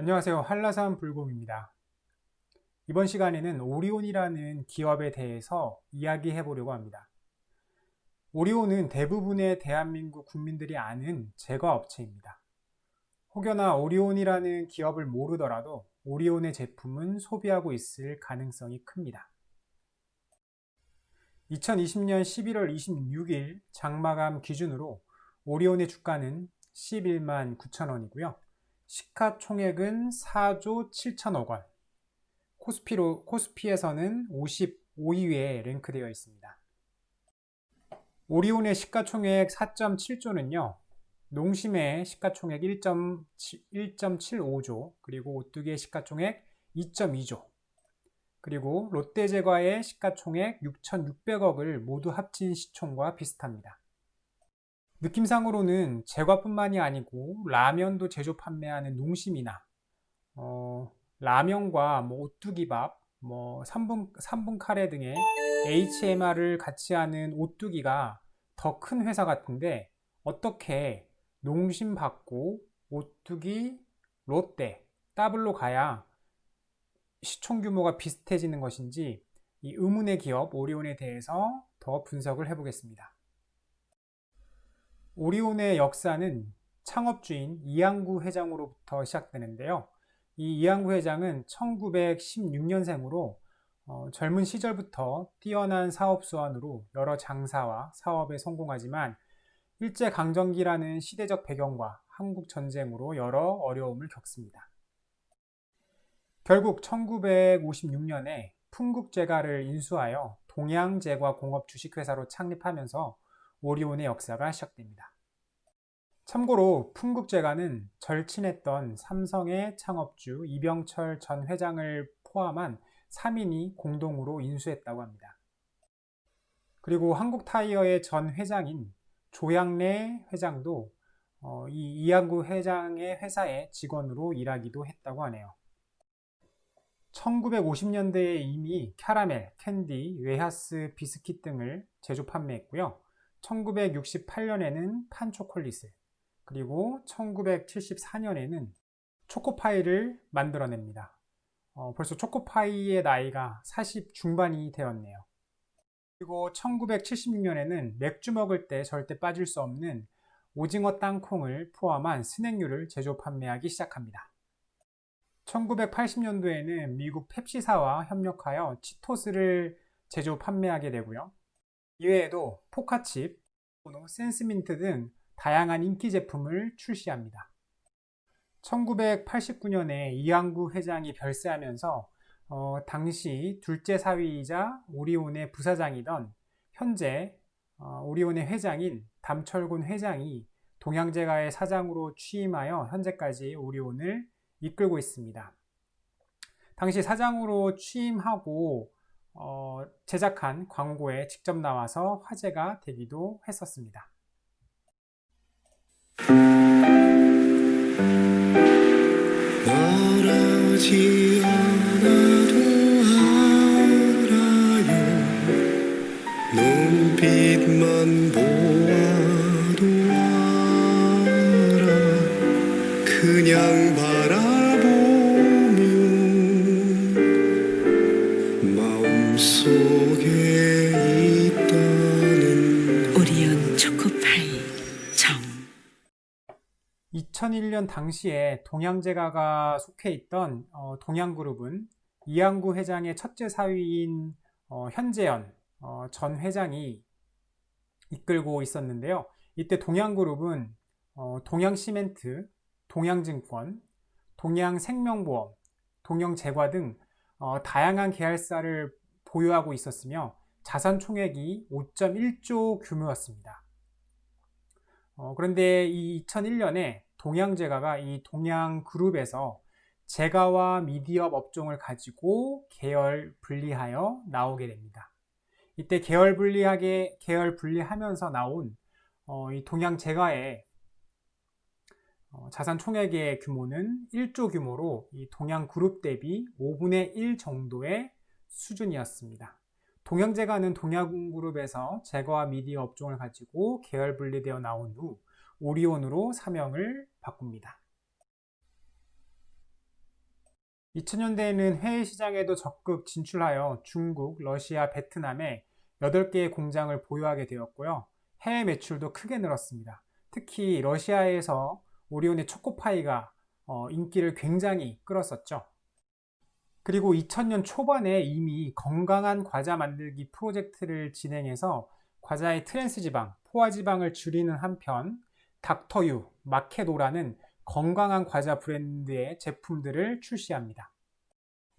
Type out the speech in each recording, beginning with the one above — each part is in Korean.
안녕하세요. 한라산 불곰입니다. 이번 시간에는 오리온이라는 기업에 대해서 이야기해 보려고 합니다. 오리온은 대부분의 대한민국 국민들이 아는 제과 업체입니다. 혹여나 오리온이라는 기업을 모르더라도 오리온의 제품은 소비하고 있을 가능성이 큽니다. 2020년 11월 26일 장마감 기준으로 오리온의 주가는 11만 9천 원이고요. 시가총액은 4조 7천억 원, 코스피에서는 55위에 랭크되어 있습니다. 오리온의 시가총액 4.7조는요, 농심의 시가총액 1.75조, 그리고 오뚜기의 시가총액 2.2조, 그리고 롯데제과의 시가총액 6,600억을 모두 합친 시총과 비슷합니다. 느낌상으로는 제과뿐만이 아니고 라면도 제조 판매하는 농심이나 라면과 오뚜기밥, 3분 카레 등의 HMR을 같이 하는 오뚜기가 더 큰 회사 같은데 어떻게 농심 받고 오뚜기, 롯데, 더블로 가야 시총 규모가 비슷해지는 것인지 이 의문의 기업 오리온에 대해서 더 분석을 해보겠습니다. 오리온의 역사는 창업주인 이항구 회장으로부터 시작되는데요. 이 이항구 회장은 1916년생으로 젊은 시절부터 뛰어난 사업 수완으로 여러 장사와 사업에 성공하지만 일제강점기라는 시대적 배경과 한국 전쟁으로 여러 어려움을 겪습니다. 결국 1956년에 풍국제과를 인수하여 동양제과공업 주식회사로 창립하면서 오리온의 역사가 시작됩니다. 참고로 풍국제과는 절친했던 삼성의 창업주 이병철 전 회장을 포함한 3인이 공동으로 인수했다고 합니다. 그리고 한국타이어의 전 회장인 조양래 회장도 이 이항구 회장의 회사의 직원으로 일하기도 했다고 하네요. 1950년대에 이미 캐러멜, 캔디, 웨하스, 비스킷 등을 제조 판매했고요. 1968년에는 판초콜릿을, 그리고 1974년에는 초코파이를 만들어냅니다. 벌써 초코파이의 나이가 40 중반이 되었네요. 그리고 1976년에는 맥주 먹을 때 절대 빠질 수 없는 오징어 땅콩을 포함한 스낵류를 제조 판매하기 시작합니다. 1980년도에는 미국 펩시사와 협력하여 치토스를 제조 판매하게 되고요. 이외에도 포카칩, 센스민트 등 다양한 인기 제품을 출시합니다. 1989년에 이항구 회장이 별세하면서 당시 둘째 사위이자 오리온의 부사장이던 현재 오리온의 회장인 담철곤 회장이 동양제과의 사장으로 취임하여 현재까지 오리온을 이끌고 있습니다. 당시 사장으로 취임하고 제작한 광고에 직접 나와서 화제가 되기도 했었습니다. 말하지 않아도 알아요. 눈빛만 보아도 알아. 그냥 바라보면 마음속에 있다는 오리온 초코파이 정 2001년 당시에 동양제과가 속해 있던 동양그룹은 이항구 회장의 첫째 사위인 현재현 전 회장이 이끌고 있었는데요. 이때 동양그룹은 동양시멘트, 동양증권, 동양생명보험, 동양제과 등 다양한 계열사를 보유하고 있었으며 자산 총액이 5.1조 규모였습니다. 그런데 이 2001년에 동양제과가 이 동양그룹에서 제과와 미디어 업종을 가지고 계열 분리하여 나오게 됩니다. 이때 계열 분리하면서 나온 이 동양제과의 자산 총액의 규모는 1조 규모로 이 동양그룹 대비 5분의 1 정도의 수준이었습니다. 동양제과는 동양그룹에서 제과와 미디어 업종을 가지고 계열 분리되어 나온 후 오리온으로 사명을 바꿉니다. 2000년대에는 해외 시장에도 적극 진출하여 중국, 러시아, 베트남에 8개의 공장을 보유하게 되었고요. 해외 매출도 크게 늘었습니다. 특히 러시아에서 오리온의 초코파이가 인기를 굉장히 끌었었죠. 그리고 2000년 초반에 이미 건강한 과자 만들기 프로젝트를 진행해서 과자의 트랜스지방, 포화지방을 줄이는 한편 닥터유, 마케도라는 건강한 과자 브랜드의 제품들을 출시합니다.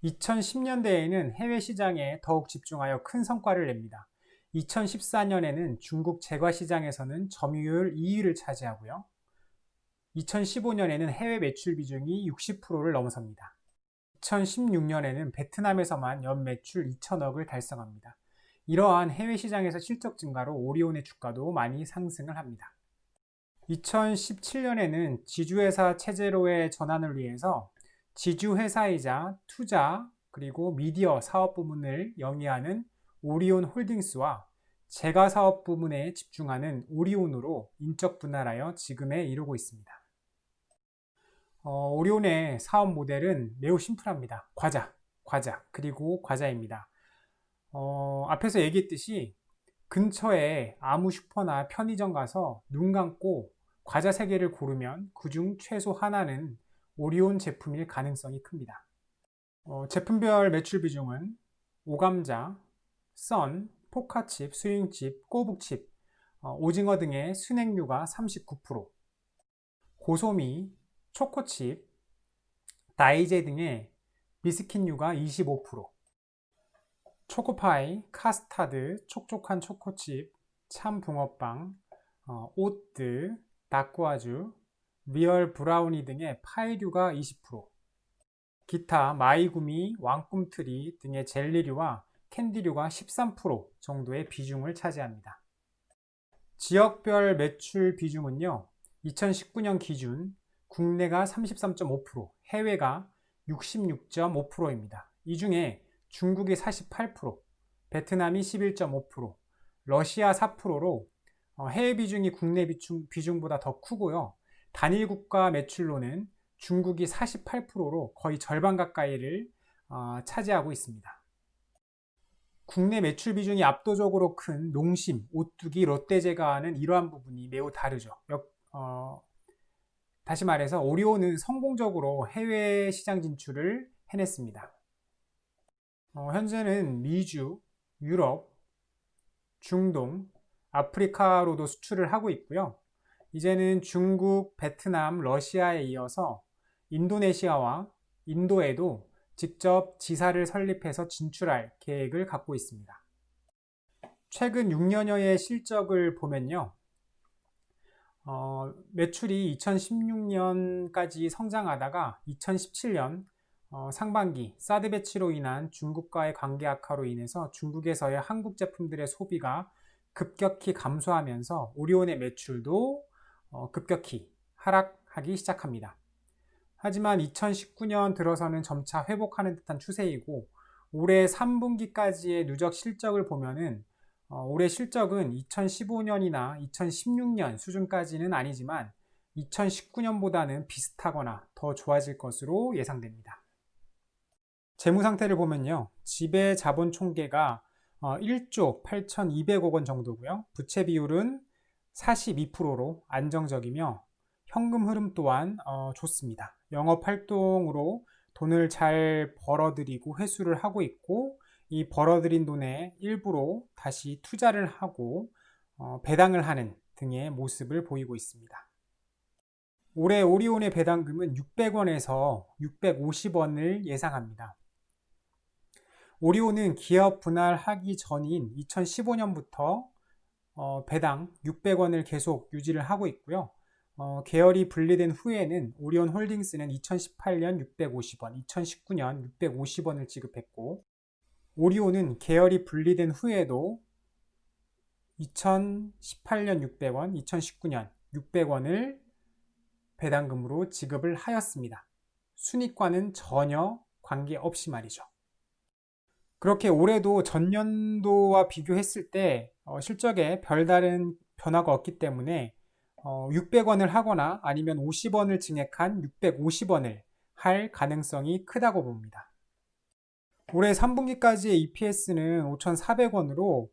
2010년대에는 해외 시장에 더욱 집중하여 큰 성과를 냅니다. 2014년에는 중국 제과 시장에서는 점유율 2위를 차지하고요. 2015년에는 해외 매출 비중이 60%를 넘어섭니다. 2016년에는 베트남에서만 연 매출 2천억을 달성합니다. 이러한 해외 시장에서 실적 증가로 오리온의 주가도 많이 상승을 합니다. 2017년에는 지주회사 체제로의 전환을 위해서 지주회사이자 투자 그리고 미디어 사업 부문을 영위하는 오리온 홀딩스와 제가 사업 부문에 집중하는 오리온으로 인적 분할하여 지금에 이르고 있습니다. 오리온의 사업 모델은 매우 심플합니다. 과자, 그리고 과자입니다. 앞에서 얘기했듯이 근처에 아무 슈퍼나 편의점 가서 눈 감고 과자 3개를 고르면 그중 최소 하나는 오리온 제품일 가능성이 큽니다. 제품별 매출 비중은 오감자, 썬, 포카칩, 스윙칩, 꼬북칩, 오징어 등의 순행류가 39%, 고소미, 초코칩, 다이제 등의 비스킷류가 25%, 초코파이, 카스타드, 촉촉한 초코칩, 참붕어빵, 오뜨, 다꾸아주, 리얼 브라우니 등의 파이류가 20%, 기타 마이구미, 왕꿈트리 등의 젤리류와 캔디류가 13% 정도의 비중을 차지합니다. 지역별 매출 비중은요, 2019년 기준 국내가 33.5%, 해외가 66.5%입니다. 이 중에 중국이 48%, 베트남이 11.5%, 러시아 4%로 해외 비중이 국내 비중보다 더 크고요. 단일 국가 매출로는 중국이 48%로 거의 절반 가까이를 차지하고 있습니다. 국내 매출 비중이 압도적으로 큰 농심, 오뚜기, 롯데제과는 이러한 부분이 매우 다르죠. 다시 말해서 오리온은 성공적으로 해외 시장 진출을 해냈습니다. 현재는 미주, 유럽, 중동, 아프리카로도 수출을 하고 있고요. 이제는 중국, 베트남, 러시아에 이어서 인도네시아와 인도에도 직접 지사를 설립해서 진출할 계획을 갖고 있습니다. 최근 6년여의 실적을 보면요. 매출이 2016년까지 성장하다가 2017년 상반기 사드 배치로 인한 중국과의 관계 악화로 인해서 중국에서의 한국 제품들의 소비가 급격히 감소하면서 오리온의 매출도 급격히 하락하기 시작합니다. 하지만 2019년 들어서는 점차 회복하는 듯한 추세이고 올해 3분기까지의 누적 실적을 보면은 올해 실적은 2015년이나 2016년 수준까지는 아니지만 2019년보다는 비슷하거나 더 좋아질 것으로 예상됩니다. 재무 상태를 보면요. 지배 자본 총계가 1조 8,200억 원 정도고요. 부채 비율은 42%로 안정적이며 현금 흐름 또한 좋습니다. 영업 활동으로 돈을 잘 벌어들이고 회수를 하고 있고 이 벌어들인 돈의 일부로 다시 투자를 하고 배당을 하는 등의 모습을 보이고 있습니다. 올해 오리온의 배당금은 600원에서 650원을 예상합니다. 오리온은 기업 분할하기 전인 2015년부터 배당 600원을 계속 유지를 하고 있고요. 계열이 분리된 후에는 오리온 홀딩스는 2018년 650원, 2019년 650원을 지급했고 오리온은 계열이 분리된 후에도 2018년 600원, 2019년 600원을 배당금으로 지급을 하였습니다. 순이익과는 전혀 관계없이 말이죠. 그렇게 올해도 전년도와 비교했을 때 실적에 별다른 변화가 없기 때문에 600원을 하거나 아니면 50원을 증액한 650원을 할 가능성이 크다고 봅니다. 올해 3분기까지의 EPS는 5,400원으로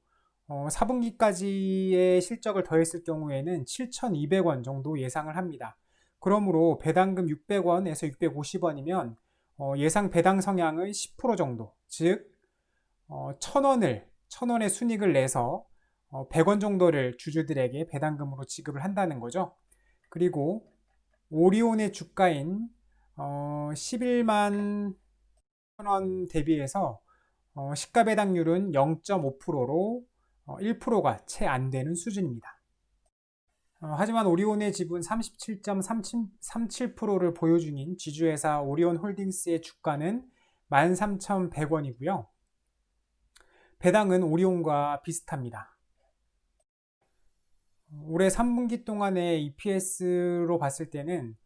4분기까지의 실적을 더했을 경우에는 7,200원 정도 예상을 합니다. 그러므로 배당금 600원에서 650원이면 예상 배당 성향의 10% 정도, 즉 1,000원의 순이익을 내서 100원 정도를 주주들에게 배당금으로 지급을 한다는 거죠. 그리고 오리온의 주가인 11만 원 대비해서 시가 배당률은 0.5%로 1%가 채 안 되는 수준입니다. 하지만 오리온의 지분 37.37%를 보유 중인 지주회사 오리온 홀딩스의 주가는 13,100원이고요. 배당은 오리온과 비슷합니다. 올해 3분기 동안의 EPS로 봤을 때는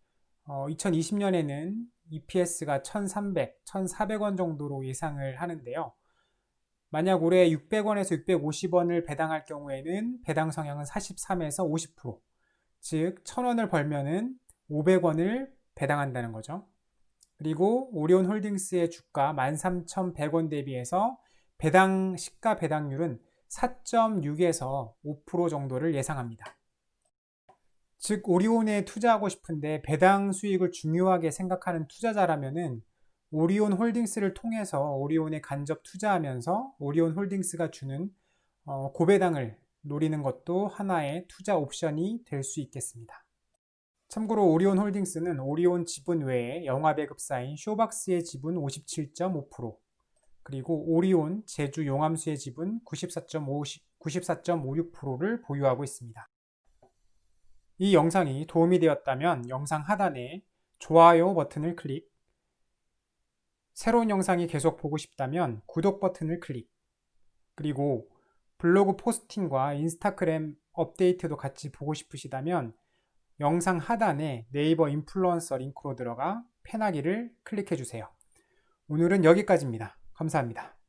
2020년에는 EPS가 1,300, 1,400원 정도로 예상을 하는데요. 만약 올해 600원에서 650원을 배당할 경우에는 배당 성향은 43에서 50%, 즉 1,000원을 벌면은 500원을 배당한다는 거죠. 그리고 오리온 홀딩스의 주가 13,100원 대비해서 시가 배당률은 4.6에서 5% 정도를 예상합니다. 즉 오리온에 투자하고 싶은데 배당 수익을 중요하게 생각하는 투자자라면은 오리온 홀딩스를 통해서 오리온에 간접 투자하면서 오리온 홀딩스가 주는 고배당을 노리는 것도 하나의 투자 옵션이 될 수 있겠습니다. 참고로 오리온 홀딩스는 오리온 지분 외에 영화배급사인 쇼박스의 지분 57.5%, 그리고 오리온 제주 용암수의 지분 94.56%를 보유하고 있습니다. 이 영상이 도움이 되었다면 영상 하단에 좋아요 버튼을 클릭, 새로운 영상이 계속 보고 싶다면 구독 버튼을 클릭, 그리고 블로그 포스팅과 인스타그램 업데이트도 같이 보고 싶으시다면 영상 하단에 네이버 인플루언서 링크로 들어가 팬하기를 클릭해 주세요. 오늘은 여기까지입니다. 감사합니다.